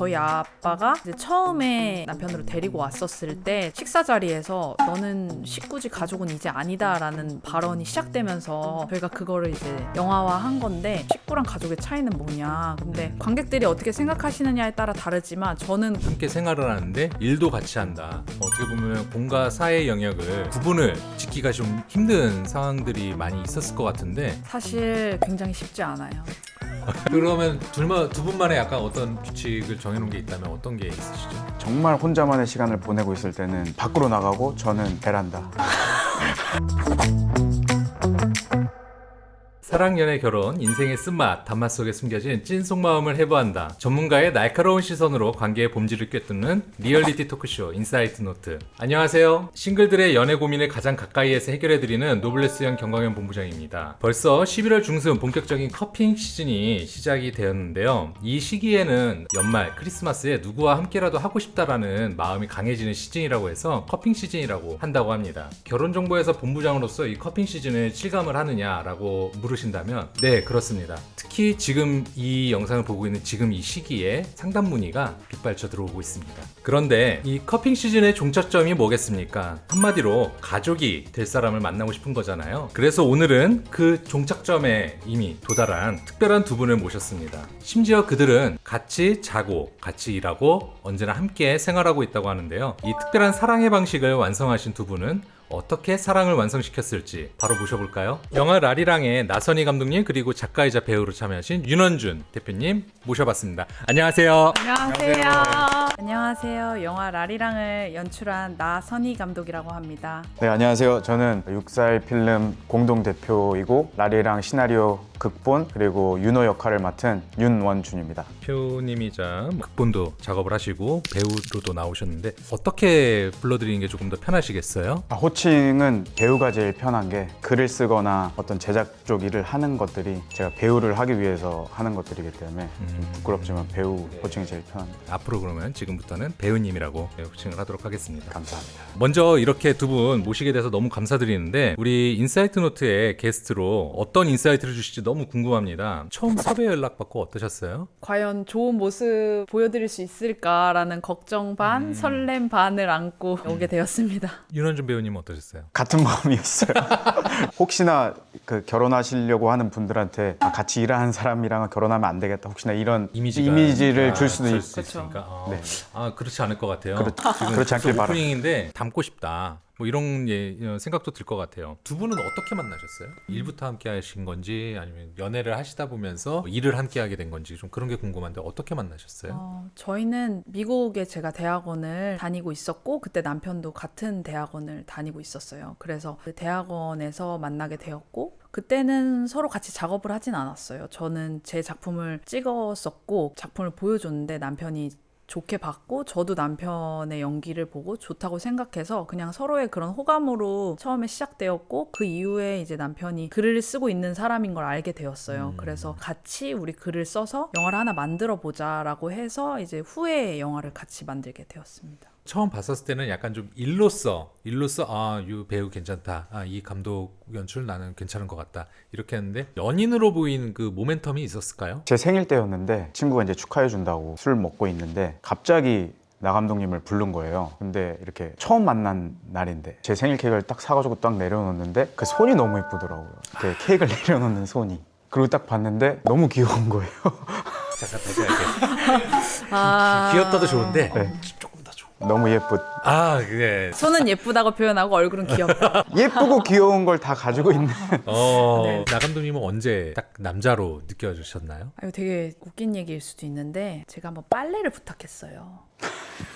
저희 아빠가 이제 처음에 남편으로 데리고 왔었을 때 식사 자리에서 너는 식구지 가족은 이제 아니다라는 발언이 시작되면서 저희가 그거를 이제 영화화한 건데 식구랑 가족의 차이는 뭐냐. 근데 관객들이 어떻게 생각하시느냐에 따라 다르지만 저는 함께 생활을 하는데 일도 같이 한다. 어떻게 보면 공과 사의 영역을 구분을 짓기가 좀 힘든 상황들이 많이 있었을 것 같은데 사실 굉장히 쉽지 않아요. 그러면 두 분만의 약간 어떤 규칙을 정해놓은 게 있다면 어떤 게 있으시죠? 정말 혼자만의 시간을 보내고 있을 때는 밖으로 나가고 저는 베란다. 사랑, 연애, 결혼, 인생의 쓴맛, 단맛 속에 숨겨진 찐 속마음을 해부한다. 전문가의 날카로운 시선으로 관계의 본질을 꿰뚫는 리얼리티 토크쇼 인사이트 노트. 안녕하세요. 싱글들의 연애 고민을 가장 가까이에서 해결해드리는 노블레스형 경광현 본부장입니다. 벌써 11월 중순 본격적인 커핑 시즌이 시작이 되었는데요. 이 시기에는 연말, 크리스마스에 누구와 함께라도 하고 싶다라는 마음이 강해지는 시즌이라고 해서 커핑 시즌이라고 한다고 합니다. 결혼정보에서 본부장으로서 이 커핑 시즌을 실감을 하느냐라고 물으신다면 네, 그렇습니다. 특히 지금 이 영상을 보고 있는 지금 이 시기에 상담 문의가 빗발쳐 들어오고 있습니다. 그런데 이 커핑 시즌의 종착점이 뭐겠습니까? 한마디로 가족이 될 사람을 만나고 싶은 거잖아요. 그래서 오늘은 그 종착점에 이미 도달한 특별한 두 분을 모셨습니다. 심지어 그들은 같이 자고 같이 일하고 언제나 함께 생활하고 있다고 하는데요. 이 특별한 사랑의 방식을 완성하신 두 분은 어떻게 사랑을 완성시켰을지 바로 모셔볼까요? 영화 라리랑의 나선희 감독님 그리고 작가이자 배우로 참여하신 윤원준 대표님 모셔봤습니다. 안녕하세요. 안녕하세요. 안녕하세요. 영화 라리랑을 연출한 나선희 감독이라고 합니다. 네, 안녕하세요. 저는 육사일 필름 공동대표이고 라리랑 시나리오 극본 그리고 윤호 역할을 맡은 윤원준입니다. 표님이자 극본도 작업을 하시고 배우로도 나오셨는데 어떻게 불러드리는 게 조금 더 편하시겠어요? 호칭은 배우가 제일 편한 게 글을 쓰거나 어떤 제작 쪽 일을 하는 것들이 제가 배우를 하기 위해서 하는 것들이기 때문에 좀 부끄럽지만 배우 호칭이 제일 편합니다. 앞으로 그러면 지금부터는 배우님이라고 호칭을 하도록 하겠습니다. 감사합니다. 먼저 이렇게 두 분 모시게 돼서 너무 감사드리는데 우리 인사이트 노트의 게스트로 어떤 인사이트를 주실지 너무 궁금합니다. 처음 섭외 연락 받고 어떠셨어요? 과연 좋은 모습 보여드릴 수 있을까라는 걱정 반, 설렘 반을 안고 오게 되었습니다. 윤원준 배우님은 어떠셨어요? 같은 마음이었어요. 혹시나 그 결혼하시려고 하는 분들한테 같이 일하는 사람이랑은 결혼하면 안 되겠다. 혹시나 이런 이미지를 줄 수도 있고. 있으니까. 네. 그렇지 않을 것 같아요. 지금 그렇지 않길 바랍니다. 오프닝인데 닮고 싶다. 뭐 이런 생각도 들 것 같아요. 두 분은 어떻게 만나셨어요? 일부터 함께 하신 건지 아니면 연애를 하시다 보면서 일을 함께 하게 된 건지 좀 그런 게 궁금한데 어떻게 만나셨어요? 저희는 미국에 제가 대학원을 다니고 있었고 그때 남편도 같은 대학원을 다니고 있었어요. 그래서 그 대학원에서 만나게 되었고 그때는 서로 같이 작업을 하진 않았어요. 저는 제 작품을 찍었었고 작품을 보여줬는데 남편이 좋게 봤고 저도 남편의 연기를 보고 좋다고 생각해서 그냥 서로의 그런 호감으로 처음에 시작되었고 그 이후에 이제 남편이 글을 쓰고 있는 사람인 걸 알게 되었어요. 그래서 같이 우리 글을 써서 영화를 하나 만들어 보자라고 해서 이제 후에 영화를 같이 만들게 되었습니다. 처음 봤었을 때는 약간 좀 일로서 이 배우 괜찮다. 이 감독 연출 나는 괜찮은 것 같다. 이렇게 했는데 연인으로 보이는 그 모멘텀이 있었을까요? 제 생일 때였는데 친구가 이제 축하해 준다고 술 먹고 있는데 갑자기 나 감독님을 부른 거예요. 근데 이렇게 처음 만난 날인데 제 생일 케이크를 딱 사가지고 딱 내려놓는데 그 손이 너무 예쁘더라고요. 이렇게 케이크를 내려놓는 손이. 그리고 딱 봤는데 너무 귀여운 거예요. 잠깐 다시 할게요. 귀엽다도 좋은데 네. 조금 더 좋은. 너무 그래. 손은 예쁘다고 표현하고 얼굴은 귀엽다. 예쁘고 귀여운 걸 다 가지고 있는. 네. 나 감독님은 언제 딱 남자로 느껴지셨나요? 이거 되게 웃긴 얘기일 수도 있는데 제가 한번 빨래를 부탁했어요.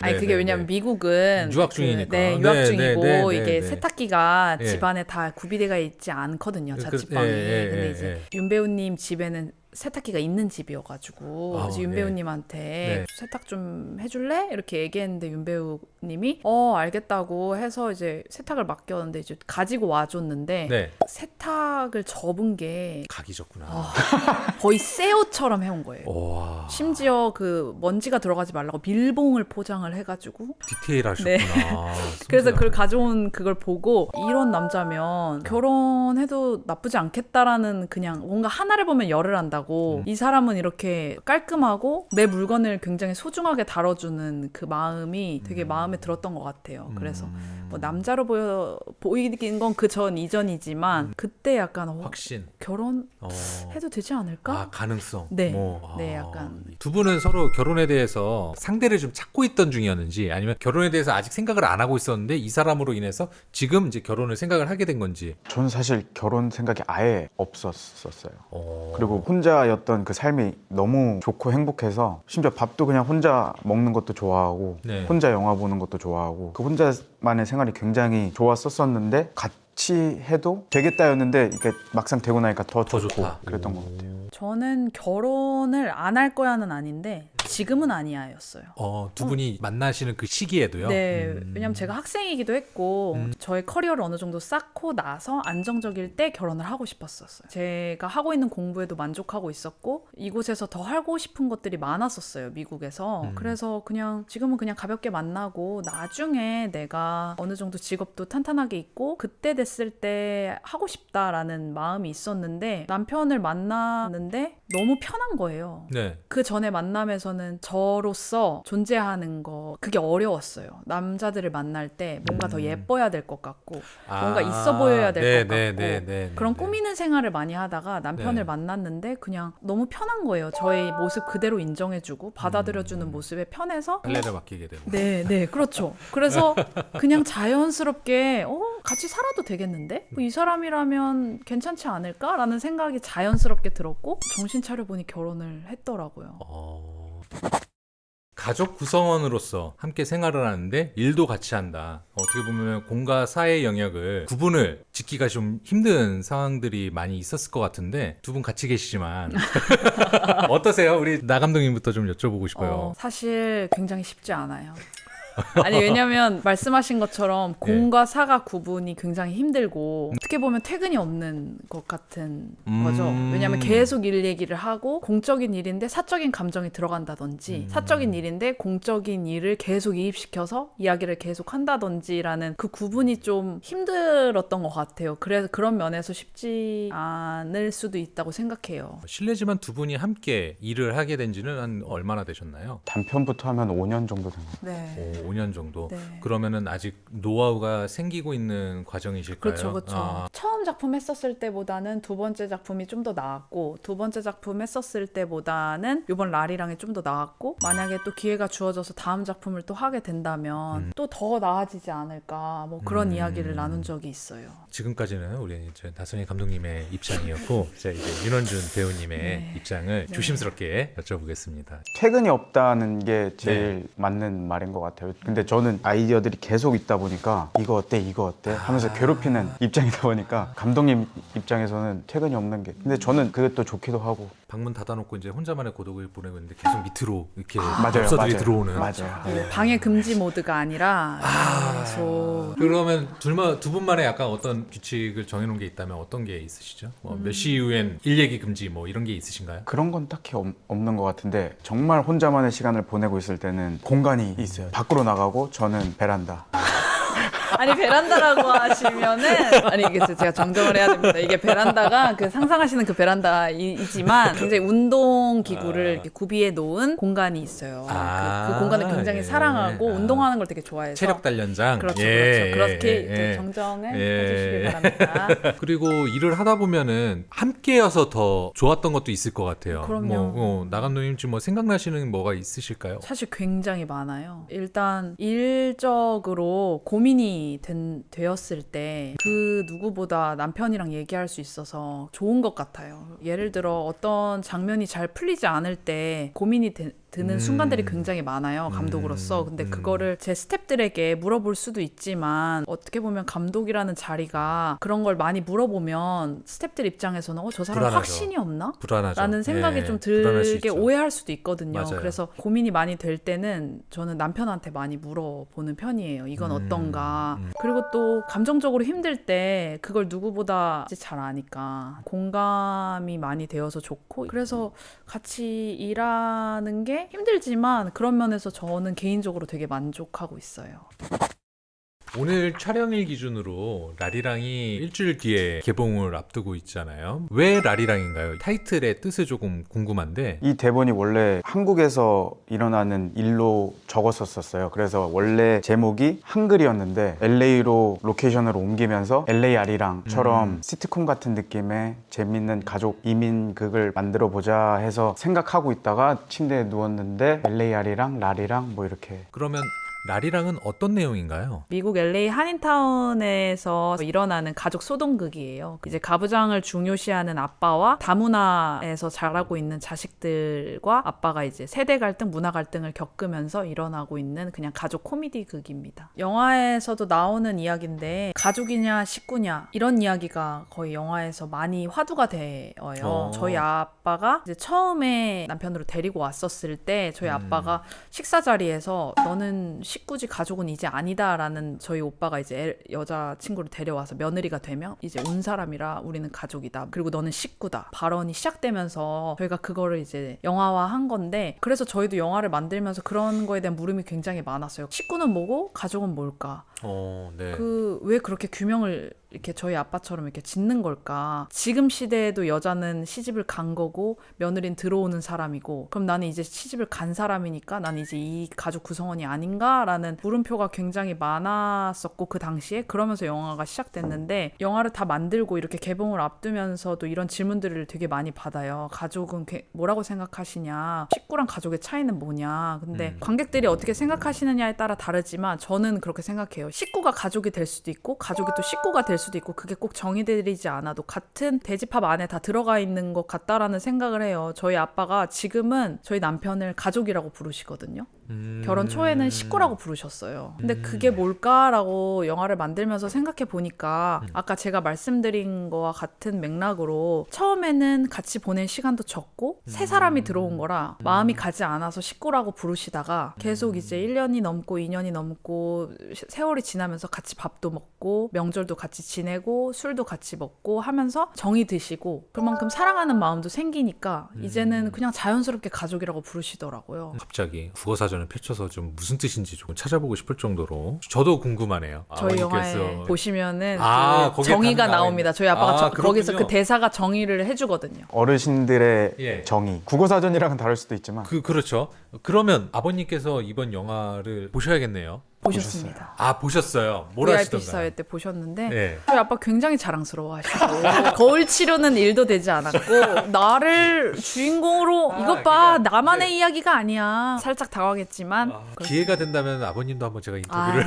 네, 그게 네, 왜냐면 네. 미국은 유학 중이니까. 네, 유학 네, 중이고 네, 네, 이게 네. 세탁기가 네. 집안에 다 구비되어 있지 않거든요. 자취방에. 근데 이제 윤 배우님 집에는 세탁기가 있는 집이어가지고 그래서 윤 네. 배우님한테 네. 세탁 좀 해줄래? 이렇게 얘기했는데 윤 배우님이 알겠다고 해서 이제 세탁을 맡겼는데 이제 가지고 와줬는데 네. 세탁을 접은 게 각이셨구나. 거의 새 옷처럼 해온 거예요. 와, 심지어 그 먼지가 들어가지 말라고 밀봉을 포장을 해가지고 디테일하셨구나. 그래서 그걸 가져온 그걸 보고 이런 남자면 결혼해도 나쁘지 않겠다라는 그냥 뭔가 하나를 보면 열을 한다고 된다고 이 사람은 이렇게 깔끔하고 내 물건을 굉장히 소중하게 다뤄주는 그 마음이 되게 마음에 들었던 것 같아요. 그래서 뭐 남자로 보이긴 건 그 전 이전이지만 그때 약간 확신. 결혼해도 되지 않을까? 아, 가능성. 네. 뭐, 네, 약간. 두 분은 서로 결혼에 대해서 상대를 좀 찾고 있던 중이었는지 아니면 결혼에 대해서 아직 생각을 안 하고 있었는데 이 사람으로 인해서 지금 이제 결혼을 생각을 하게 된 건지. 전 사실 결혼 생각이 아예 없었어요. 그리고 혼자였던 그 삶이 너무 좋고 행복해서 심지어 밥도 그냥 혼자 먹는 것도 좋아하고 네. 혼자 영화 보는 것도 좋아하고 그 혼자만의 생활이 굉장히 좋았었는데 같이 해도 되겠다였는데 이게 막상 되고 나니까 더 좋고 좋다. 그랬던 것 같아요. 저는 결혼을 안 할 거야는 아닌데 지금은 아니야였어요. 두 분이 만나시는 그 시기에도요? 네, 왜냐면 제가 학생이기도 했고 저의 커리어를 어느 정도 쌓고 나서 안정적일 때 결혼을 하고 싶었었어요. 제가 하고 있는 공부에도 만족하고 있었고 이곳에서 더 하고 싶은 것들이 많았었어요, 미국에서. 그래서 그냥 지금은 그냥 가볍게 만나고 나중에 내가 어느 정도 직업도 탄탄하게 있고 그때 됐을 때 하고 싶다라는 마음이 있었는데 남편을 만났는데 너무 편한 거예요. 네. 그 전에 만남에서는 저로서 존재하는 거 그게 어려웠어요. 남자들을 만날 때 뭔가 더 예뻐야 될 것 같고 뭔가 있어 보여야 될 것 같고 그런 꾸미는 생활을 많이 하다가 남편을 네. 만났는데 그냥 너무 편한 거예요. 저의 모습 그대로 인정해주고 받아들여주는 모습에 편해서 할례를 맡기게 되고. 네, 그렇죠. 그래서 그냥 자연스럽게 같이 살아도 되겠는데? 뭐 이 사람이라면 괜찮지 않을까라는 생각이 자연스럽게 들었고 정신 차려보니 결혼을 했더라고요. 가족 구성원으로서 함께 생활을 하는데 일도 같이 한다. 어떻게 보면 공과 사의 영역을 구분을 짓기가 좀 힘든 상황들이 많이 있었을 것 같은데 두 분 같이 계시지만 어떠세요? 우리 나 감독님부터 좀 여쭤보고 싶어요. 사실 굉장히 쉽지 않아요. 아니 왜냐면 말씀하신 것처럼 공과 사가 구분이 굉장히 힘들고 어떻게 보면 퇴근이 없는 것 같은 거죠. 왜냐면 계속 일 얘기를 하고 공적인 일인데 사적인 감정이 들어간다든지 사적인 일인데 공적인 일을 계속 이입시켜서 이야기를 계속 한다든지라는 그 구분이 좀 힘들었던 것 같아요. 그래서 그런 면에서 쉽지 않을 수도 있다고 생각해요. 실례지만 두 분이 함께 일을 하게 된 지는 한 얼마나 되셨나요? 단편부터 하면 5년 정도 된 것 같아요. 네. 5년 정도. 네. 그러면은 아직 노하우가 생기고 있는 과정이실까요? 그렇죠. 처음 작품 했었을 때보다는 두 번째 작품이 좀 더 나았고 두 번째 작품 했었을 때보다는 이번 라리랑이 좀 더 나았고 만약에 또 기회가 주어져서 다음 작품을 또 하게 된다면 또 더 나아지지 않을까 뭐 그런 이야기를 나눈 적이 있어요. 지금까지는 우리 이제 나선희 감독님의 입장이었고 자 이제 윤원준 배우님의 네. 입장을 조심스럽게 여쭤보겠습니다. 퇴근이 없다는 게 제일 맞는 말인 것 같아요. 근데 저는 아이디어들이 계속 있다 보니까 이거 어때 이거 어때 하면서 괴롭히는 입장이다 보니까 감독님 입장에서는 퇴근이 없는 게 근데 저는 그게 또 좋기도 하고 방문 닫아놓고 이제 혼자만의 고독을 보내고 있는데 계속 밑으로 이렇게 맞아요, 엽서들이 맞아요. 들어오는. 맞아요. 네, 방해 금지 모드가 아니라 계속 그러면 두 분만의 약간 어떤 규칙을 정해놓은 게 있다면 어떤 게 있으시죠? 뭐 몇 시 이후엔 일 얘기 금지 뭐 이런 게 있으신가요? 그런 건 딱히 없는 것 같은데 정말 혼자만의 시간을 보내고 있을 때는 공간이 있어요. 밖으로 나가고 저는 베란다. 아니 베란다라고 하시면은 아니 이게 제가 정정을 해야 됩니다. 이게 베란다가 그 상상하시는 그 베란다이지만 굉장히 운동 기구를 이렇게 구비해 놓은 공간이 있어요. 그 공간을 굉장히 예. 사랑하고 운동하는 걸 되게 좋아해서 체력 단련장. 그렇죠. 예, 그렇게 예, 이제 예. 정정을 예. 해주시길 바랍니다. 그리고 일을 하다 보면은 함께여서 더 좋았던 것도 있을 것 같아요. 그럼요. 나 감독님 지금 뭐 생각나시는 뭐가 있으실까요? 사실 굉장히 많아요. 일단 일적으로 고민이 되었을 때 그 누구보다 남편이랑 얘기할 수 있어서 좋은 것 같아요. 예를 들어 어떤 장면이 잘 풀리지 않을 때 고민이 드는 순간들이 굉장히 많아요. 감독으로서. 근데 그거를 제 스태프들에게 물어볼 수도 있지만 어떻게 보면 감독이라는 자리가 그런 걸 많이 물어보면 스태프들 입장에서는 저 사람 불안하죠. 확신이 없나? 불안하죠. 라는 생각이 예, 좀 불안할 수 들게 있죠. 오해할 수도 있거든요. 맞아요. 그래서 고민이 많이 될 때는 저는 남편한테 많이 물어보는 편이에요. 이건 어떤가. 그리고 또 감정적으로 힘들 때 그걸 누구보다 잘 아니까 공감이 많이 되어서 좋고 그래서 같이 일하는 게 힘들지만 그런 면에서 저는 개인적으로 되게 만족하고 있어요. 오늘 촬영일 기준으로 라리랑이 일주일 뒤에 개봉을 앞두고 있잖아요. 왜 라리랑인가요? 타이틀의 뜻을 조금 궁금한데. 이 대본이 원래 한국에서 일어나는 일로 적었었어요. 그래서 원래 제목이 한글이었는데 LA로 로케이션을 옮기면서 LA 아리랑처럼 시트콤 같은 느낌의 재밌는 가족 이민극을 만들어 보자 해서 생각하고 있다가 침대에 누웠는데 LA 아리랑, 라리랑 뭐 이렇게. 그러면 라리랑은 어떤 내용인가요? 미국 LA 한인타운에서 일어나는 가족 소동극이에요. 이제 가부장을 중요시하는 아빠와 다문화에서 자라고 있는 자식들과 아빠가 이제 세대 갈등, 문화 갈등을 겪으면서 일어나고 있는 그냥 가족 코미디 극입니다. 영화에서도 나오는 이야기인데 가족이냐 식구냐 이런 이야기가 거의 영화에서 많이 화두가 되어요. 저희 아빠가 이제 처음에 남편으로 데리고 왔었을 때 저희 아빠가 식사 자리에서 너는 식구지 가족은 이제 아니다라는 저희 오빠가 이제 여자친구를 데려와서 며느리가 되면 이제 온 사람이라 우리는 가족이다. 그리고 너는 식구다. 발언이 시작되면서 저희가 그거를 이제 영화화한 건데 그래서 저희도 영화를 만들면서 그런 거에 대한 물음이 굉장히 많았어요. 식구는 뭐고 가족은 뭘까? 네. 왜 그렇게 규명을 이렇게 저희 아빠처럼 이렇게 짓는 걸까? 지금 시대에도 여자는 시집을 간 거고 며느리는 들어오는 사람이고 그럼 나는 이제 시집을 간 사람이니까 나는 이제 이 가족 구성원이 아닌가라는 물음표가 굉장히 많았었고 그 당시에 그러면서 영화가 시작됐는데 영화를 다 만들고 이렇게 개봉을 앞두면서도 이런 질문들을 되게 많이 받아요. 가족은 뭐라고 생각하시냐? 식구랑 가족의 차이는 뭐냐? 근데 관객들이 어떻게 생각하시느냐에 따라 다르지만 저는 그렇게 생각해요. 식구가 가족이 될 수도 있고 가족이 또 식구가 될 수도 있고 그게 꼭 정의되지 않아도 같은 돼지밥 안에 다 들어가 있는 것 같다라는 생각을 해요. 저희 아빠가 지금은 저희 남편을 가족이라고 부르시거든요. 결혼 초에는 식구라고 부르셨어요. 근데 그게 뭘까라고 영화를 만들면서 생각해 보니까 아까 제가 말씀드린 거와 같은 맥락으로 처음에는 같이 보낸 시간도 적고 새 사람이 들어온 거라 마음이 가지 않아서 식구라고 부르시다가 계속 이제 1년이 넘고 2년이 넘고 세월이 지나면서 같이 밥도 먹고 명절도 같이 지내고 술도 같이 먹고 하면서 정이 드시고 그만큼 사랑하는 마음도 생기니까 이제는 그냥 자연스럽게 가족이라고 부르시더라고요. 갑자기 국어사전을 펼쳐서 좀 무슨 뜻인지 조금 찾아보고 싶을 정도로 저도 궁금하네요. 저희 아버님께서. 영화에 보시면은 그 거기에 정의가 다 나옵니다. 저희 아빠가 거기서 그렇군요. 그 대사가 정의를 해주거든요. 어르신들의 예. 정의. 국어사전이랑은 다를 수도 있지만 그렇죠. 그러면 아버님께서 이번 영화를 보셔야겠네요. 보셨습니다. 보셨어요. 뭘 VIP 하시던가요? 사회 때 보셨는데 네. 저희 아빠 굉장히 자랑스러워하시고 거울 치료는 일도 되지 않았고 나를 주인공으로 이것 봐 그러니까 나만의 이야기가 아니야. 살짝 당황했지만 기회가 된다면 아버님도 한번 제가 인터뷰를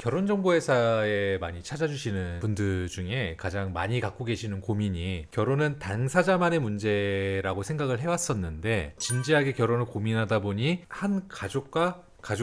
결혼정보회사에 많이 찾아주시는 분들 중에 가장 많이 갖고 계시는 고민이 결혼은 당사자만의 문제라고 생각을 해왔었는데 진지하게 결혼을 고민하다 보니 한 가족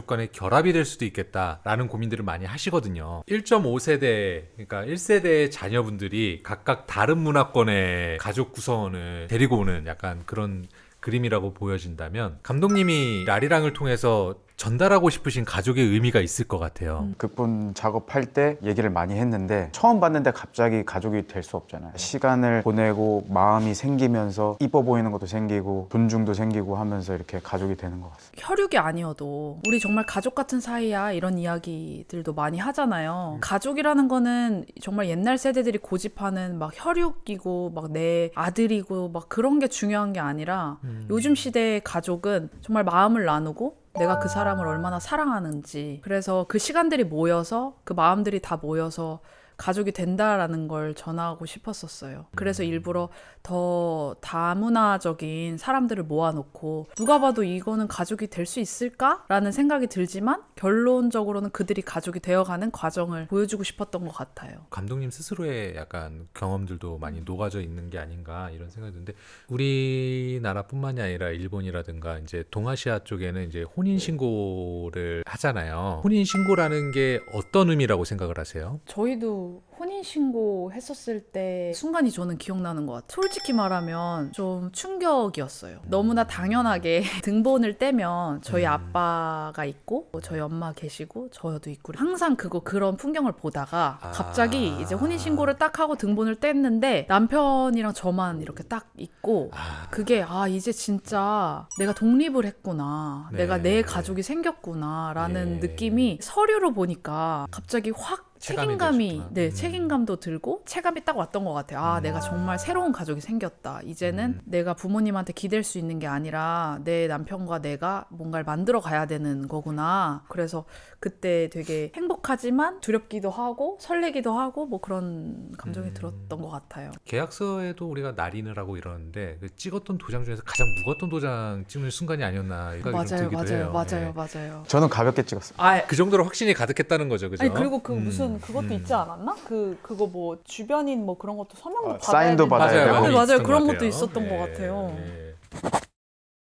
간의 결합이 될 수도 있겠다라는 고민들을 많이 하시거든요. 1.5세대, 그러니까 1세대의 자녀분들이 각각 다른 문화권의 가족 구성원을 데리고 오는 약간 그런 그림이라고 보여진다면 감독님이 라리랑을 통해서 전달하고 싶으신 가족의 의미가 있을 것 같아요. 극본 작업할 때 얘기를 많이 했는데 처음 봤는데 갑자기 가족이 될 수 없잖아요. 시간을 보내고 마음이 생기면서 이뻐 보이는 것도 생기고 존중도 생기고 하면서 이렇게 가족이 되는 것 같습니다. 혈육이 아니어도 우리 정말 가족 같은 사이야 이런 이야기들도 많이 하잖아요. 가족이라는 거는 정말 옛날 세대들이 고집하는 막 혈육이고 막 내 아들이고 막 그런 게 중요한 게 아니라 요즘 시대의 가족은 정말 마음을 나누고 내가 그 사람을 얼마나 사랑하는지 그래서 그 시간들이 모여서 그 마음들이 다 모여서 가족이 된다라는 걸 전하고 싶었었어요. 그래서 일부러 더 다문화적인 사람들을 모아놓고 누가 봐도 이거는 가족이 될 수 있을까라는 생각이 들지만 결론적으로는 그들이 가족이 되어가는 과정을 보여주고 싶었던 것 같아요. 감독님 스스로의 약간 경험들도 많이 녹아져 있는 게 아닌가 이런 생각이 드는데 우리나라뿐만이 아니라 일본이라든가 이제 동아시아 쪽에는 이제 혼인 신고를 하잖아요. 혼인 신고라는 게 어떤 의미라고 생각을 하세요? 저희도 그 혼인신고 했었을 때 순간이 저는 기억나는 것 같아요. 솔직히 말하면 좀 충격이었어요. 너무나 당연하게 등본을 떼면 저희 아빠가 있고 저희 엄마 계시고 저도 있고 항상 그런 풍경을 보다가 갑자기 이제 혼인신고를 딱 하고 등본을 뗐는데 남편이랑 저만 이렇게 딱 있고 그게 이제 진짜 내가 독립을 했구나. 네. 내가 내 가족이 생겼구나 라는 느낌이 서류로 보니까 갑자기 확 책임감이 책임감도 들고 체감이 딱 왔던 것 같아요. 내가 정말 새로운 가족이 생겼다. 이제는 내가 부모님한테 기댈 수 있는 게 아니라 내 남편과 내가 뭔가를 만들어 가야 되는 거구나. 그래서 그때 되게 행복하지만 두렵기도 하고 설레기도 하고 뭐 그런 감정이 들었던 것 같아요. 계약서에도 우리가 날인을 하고 이러는데 그 찍었던 도장 중에서 가장 무거웠던 도장 찍는 순간이 아니었나 생각이 좀 들기도 해요. 맞아요. 저는 가볍게 찍었어요. 그 정도로 확신이 가득했다는 거죠, 그죠? 아니 그리고 그 무슨 그것도 있지 않았나? 그거 뭐 주변인 뭐 그런 것도 서명도 받아야 사인도 되는- 받아야 되고. 맞아요. 그런 있었던 것 것도 있었던 것 같아요.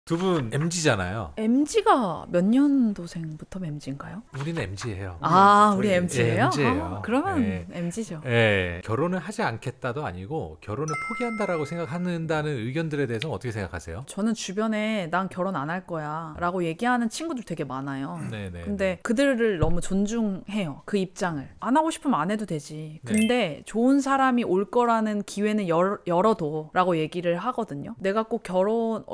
두 분 MZ잖아요. MG가 몇 년도생부터 MG인가요? 우리는 MZ예요. 우리 MG예요? MZ예요. 그러면 MG죠. 결혼을 하지 않겠다도 아니고 결혼을 포기한다라고 생각한다는 의견들에 대해서 어떻게 생각하세요? 저는 주변에 난 결혼 안 할 거야 라고 얘기하는 친구들 되게 많아요. 네네. 근데 그들을 너무 존중해요. 그 입장을. 안 하고 싶으면 안 해도 되지. 근데 좋은 사람이 올 거라는 기회는 열어둬 라고 얘기를 하거든요. 내가 꼭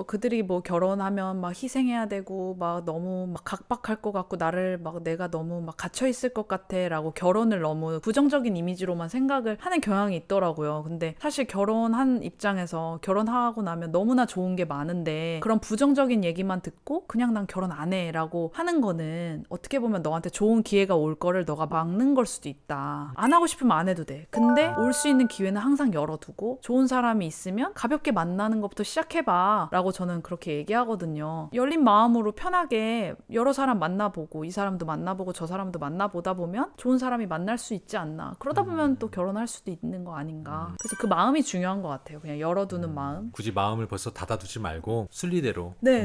그들이 뭐 결혼하면 막 희생해야 되고 막 너무 막 각박할 것 같고 나를 막 내가 너무 막 갇혀 있을 것 같아 라고 결혼을 너무 부정적인 이미지로만 생각을 하는 경향이 있더라고요. 근데 사실 결혼한 입장에서 결혼하고 나면 너무나 좋은 게 많은데 그런 부정적인 얘기만 듣고 그냥 난 결혼 안 해 라고 하는 거는 어떻게 보면 너한테 좋은 기회가 올 거를 너가 막는 걸 수도 있다. 안 하고 싶으면 안 해도 돼. 근데 올 수 있는 기회는 항상 열어두고 좋은 사람이 있으면 가볍게 만나는 것부터 시작해봐 라고 저는 그렇게 얘기하거든요. 열린 마음으로 편하게 여러 사람 만나보고 이 사람도 만나보고 저 사람도 만나보다 보면 좋은 사람이 만날 수 있지 않나. 그러다 보면 또 결혼할 수도 있는 거 아닌가. 그래서 그 마음이 중요한 것 같아요. 그냥 열어두는 마음. 굳이 마음을 벌써 닫아두지 말고 순리대로. 네.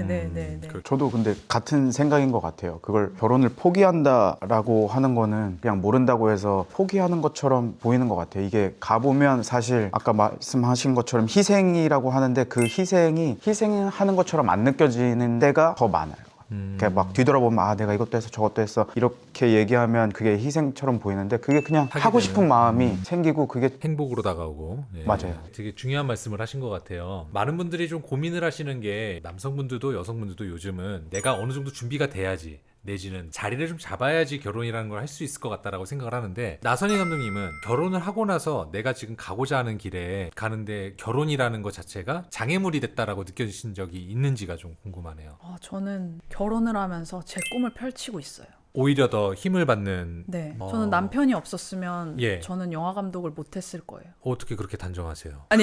저도 근데 같은 생각인 것 같아요. 그걸 결혼을 포기한다라고 하는 거는 그냥 모른다고 해서 포기하는 것처럼 보이는 것 같아요. 이게 가보면 사실 아까 말씀하신 것처럼 희생이라고 하는데 그 희생이 희생하는 것처럼 안 느껴지는 데가 더 많아요. 그러니까 막 뒤돌아보면 내가 이것도 했어 저것도 했어 이렇게 얘기하면 그게 희생처럼 보이는데 그게 그냥 하고 싶은 마음이 생기고 그게 행복으로 다가오고. 맞아요. 되게 중요한 말씀을 하신 것 같아요. 많은 분들이 좀 고민을 하시는 게 남성분들도 여성분들도 요즘은 내가 어느 정도 준비가 돼야지 내지는 자리를 좀 잡아야지 결혼이라는 걸 할 수 있을 것 같다라고 생각을 하는데 나선희 감독님은 결혼을 하고 나서 내가 지금 가고자 하는 길에 가는데 결혼이라는 것 자체가 장애물이 됐다라고 느껴지신 적이 있는지가 좀 궁금하네요. 저는 결혼을 하면서 제 꿈을 펼치고 있어요. 오히려 더 힘을 받는. 네. 저는 남편이 없었으면 예. 저는 영화 감독을 못했을 거예요. 어떻게 그렇게 단정하세요? 아니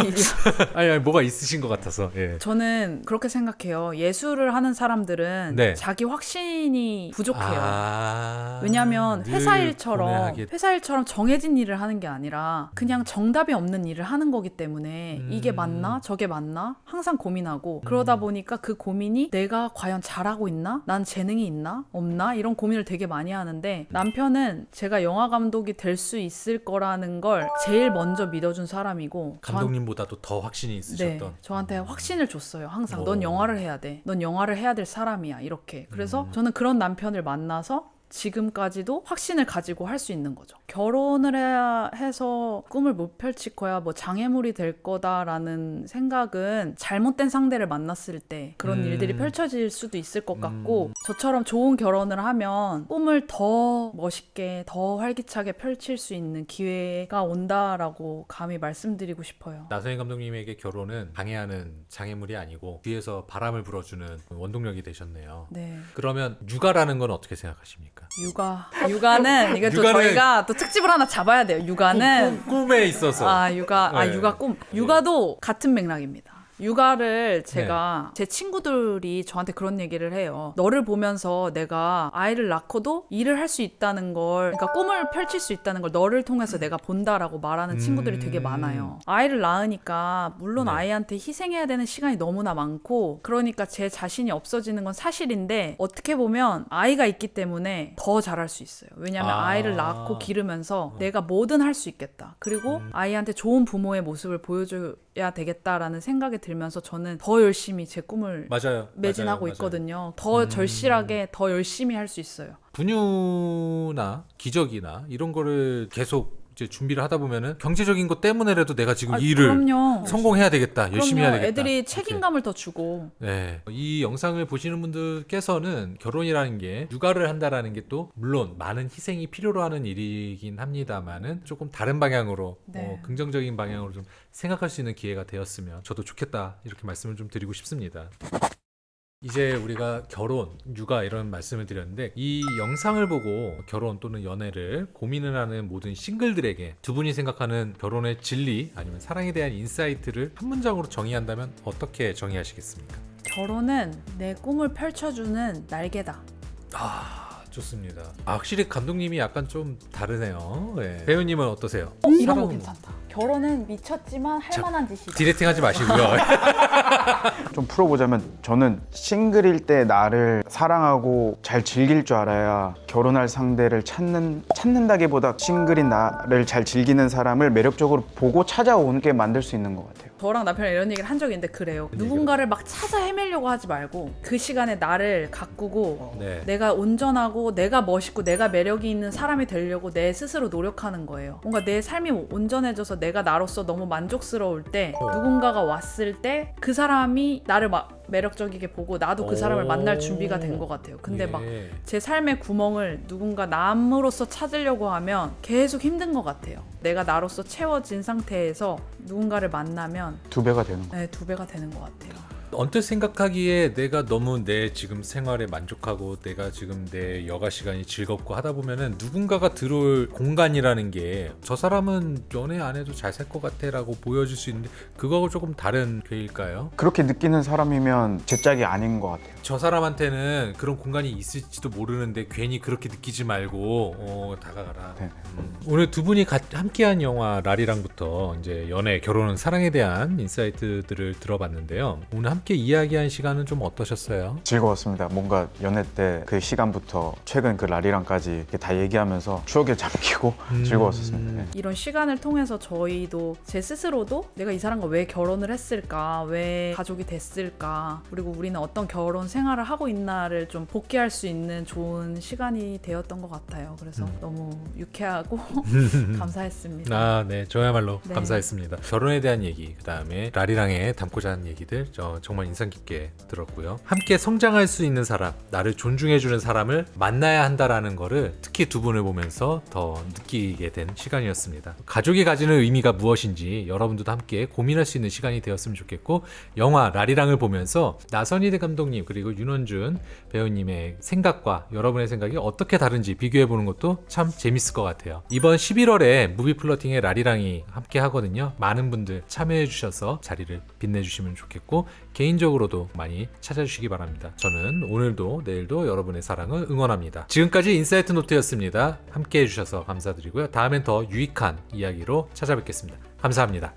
아니 뭐가 있으신 것 같아서. 예. 저는 그렇게 생각해요. 예술을 하는 사람들은 네. 자기 확신이 부족해요. 왜냐면 왜냐하면 회사 일처럼 정해진 일을 하는 게 아니라 그냥 정답이 없는 일을 하는 거기 때문에 이게 맞나 저게 맞나 항상 고민하고 그러다 보니까 그 고민이 내가 과연 잘하고 있나? 난 재능이 있나? 없나? 이런 고민을 되게 많이 하는데 남편은 제가 영화 감독이 될 수 있을 거라는 걸 제일 먼저 믿어준 사람이고 감독님보다도 더 확신이 있으셨던. 네, 저한테 확신을 줬어요. 항상 넌 영화를 해야 돼. 넌 영화를 해야 될 사람이야. 이렇게. 그래서 저는 그런 남편을 만나서 지금까지도 확신을 가지고 할 수 있는 거죠. 결혼을 해서 꿈을 못 펼칠 거야, 뭐 장애물이 될 거다라는 생각은 잘못된 상대를 만났을 때 그런 일들이 펼쳐질 수도 있을 것 같고 저처럼 좋은 결혼을 하면 꿈을 더 멋있게, 더 활기차게 펼칠 수 있는 기회가 온다라고 감히 말씀드리고 싶어요. 나선희 감독님에게 결혼은 방해하는 장애물이 아니고 뒤에서 바람을 불어주는 원동력이 되셨네요. 네. 그러면 육아라는 건 어떻게 생각하십니까? 육아는 이게 또 저희가 또 특집을 하나 잡아야 돼요. 육아는 꿈에 있어서. 육아 네. 꿈. 육아도 같은 맥락입니다. 육아를 제가 제 친구들이 저한테 그런 얘기를 해요. 너를 보면서 내가 아이를 낳고도 일을 할 수 있다는 걸, 그러니까 꿈을 펼칠 수 있다는 걸 너를 통해서 내가 본다라고 말하는 친구들이 되게 많아요. 아이를 낳으니까 물론 네. 아이한테 희생해야 되는 시간이 너무나 많고 그러니까 제 자신이 없어지는 건 사실인데 어떻게 보면 아이가 있기 때문에 더 잘할 수 있어요. 왜냐하면 아이를 낳고 기르면서 내가 뭐든 할 수 있겠다. 그리고 아이한테 좋은 부모의 모습을 보여줘야 되겠다라는 생각이 들면서 저는 더 열심히 제 꿈을 맞아요. 매진하고 맞아요. 있거든요. 더 절실하게 더 열심히 할 수 있어요. 분유나 기저귀나 이런 거를 계속 이제 준비를 하다 보면은 경제적인 것 때문에라도 내가 지금 일을 그럼요. 성공해야 되겠다, 열심히 해야 그럼요. 되겠다. 애들이 이렇게. 책임감을 더 주고. 네. 이 영상을 보시는 분들께서는 결혼이라는 게 육아를 한다라는 게 또 물론 많은 희생이 필요로 하는 일이긴 합니다만은 조금 다른 방향으로 네. 긍정적인 방향으로 좀 생각할 수 있는 기회가 되었으면 저도 좋겠다 이렇게 말씀을 좀 드리고 싶습니다. 이제 우리가 결혼, 육아 이런 말씀을 드렸는데 이 영상을 보고 결혼 또는 연애를 고민을 하는 모든 싱글들에게 두 분이 생각하는 결혼의 진리 아니면 사랑에 대한 인사이트를 한 문장으로 정의한다면 어떻게 정의하시겠습니까? 결혼은 내 꿈을 펼쳐주는 날개다. 좋습니다. 확실히 감독님이 약간 좀 다르네요. 네. 배우님은 어떠세요? 이런 거 사랑은- 괜찮다. 결혼은 미쳤지만 할 만한 짓이다. 디렉팅 하지 마시고요. 좀 풀어보자면 저는 싱글일 때 나를 사랑하고 잘 즐길 줄 알아야 결혼할 상대를 찾는다기보다 싱글인 나를 잘 즐기는 사람을 매력적으로 보고 찾아오게 만들 수 있는 것 같아요. 저랑 남편이 이런 얘기를 한 적이 있는데 그래요. 누군가를 막 찾아 헤매려고 하지 말고 그 시간에 나를 가꾸고 네. 내가 온전하고 내가 멋있고 내가 매력이 있는 사람이 되려고 내 스스로 노력하는 거예요. 뭔가 내 삶이 온전해져서 내가 나로서 너무 만족스러울 때 누군가가 왔을 때 그 사람이 나를 막 매력적이게 보고 나도 그 사람을 만날 준비가 된 것 같아요. 근데 막 제 삶의 구멍을 누군가 남으로서 찾으려고 하면 계속 힘든 것 같아요. 내가 나로서 채워진 상태에서 누군가를 만나면 2배가 되는 거예요. 네, 2배가 되는 것 같아요. 언뜻 생각하기에 내가 너무 내 지금 생활에 만족하고 내가 지금 내 여가 시간이 즐겁고 하다 보면은 누군가가 들어올 공간이라는 게 저 사람은 연애 안 해도 잘 살 것 같아 라고 보여줄 수 있는데 그거하고 조금 다른 괴일까요? 그렇게 느끼는 사람이면 제 짝이 아닌 것 같아요. 저 사람한테는 그런 공간이 있을지도 모르는데 괜히 그렇게 느끼지 말고 다가가라. 네. 오늘 두 분이 함께한 영화 라리랑부터 이제 연애, 결혼은 사랑에 대한 인사이트들을 들어봤는데요. 오늘 함께 이야기한 시간은 좀 어떠셨어요? 즐거웠습니다. 뭔가 연애 때 그 시간부터 최근 그 라리랑까지 이렇게 다 얘기하면서 추억에 잠기고 즐거웠었습니다. 네. 이런 시간을 통해서 저희도 제 스스로도 내가 이 사람과 왜 결혼을 했을까, 왜 가족이 됐을까, 그리고 우리는 어떤 결혼 생활을 하고 있나를 좀 복귀할 수 있는 좋은 시간이 되었던 것 같아요. 그래서 너무 유쾌하고 감사했습니다. 네, 저야말로 네. 감사했습니다. 결혼에 대한 얘기, 그 다음에 라리랑에 담고자 하는 얘기들 정말 인상 깊게 들었고요. 함께 성장할 수 있는 사람, 나를 존중해주는 사람을 만나야 한다라는 거를 특히 두 분을 보면서 더 느끼게 된 시간이었습니다. 가족이 가지는 의미가 무엇인지 여러분들도 함께 고민할 수 있는 시간이 되었으면 좋겠고, 영화 라리랑을 보면서 나선희대 감독님 그리고 윤원준 배우님의 생각과 여러분의 생각이 어떻게 다른지 비교해보는 것도 참 재밌을 것 같아요. 이번 11월에 무비플러팅의 라리랑이 함께 하거든요. 많은 분들 참여해주셔서 자리를 빛내주시면 좋겠고 개인적으로도 많이 찾아주시기 바랍니다. 저는 오늘도 내일도 여러분의 사랑을 응원합니다. 지금까지 인사이트 노트였습니다. 함께 해주셔서 감사드리고요. 다음엔 더 유익한 이야기로 찾아뵙겠습니다. 감사합니다.